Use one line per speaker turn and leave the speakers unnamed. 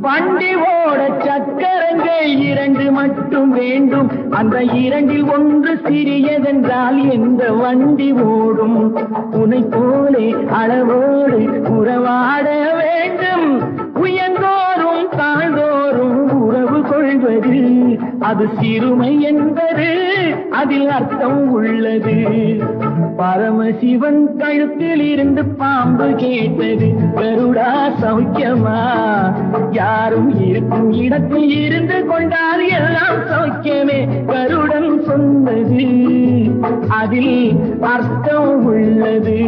வண்டி ஓட சக்கரங்கள் இரண்டு மட்டும் வேண்டும். அந்த இரண்டில் ஒன்று சிறியதென்றால் எந்த வண்டி ஓடும்? உனை போலே அளவோடு உறவாட வேண்டும். உயர்ந்தோறும் தாழ்ந்தோறும் உறவு கொள்வது அது சிறுமை என்பது அதில் அர்த்தம் உள்ளது. பரமசிவன் கழுத்தில் இருந்து பாம்பு கேட்டது, கருடா சௌக்கியமா? யாரும் இருக்கும் இடத்தில் இருந்து கொண்டால் எல்லாம் சௌக்கியமே. கருடன் சொன்னது அதில் அர்த்தம் உள்ளது.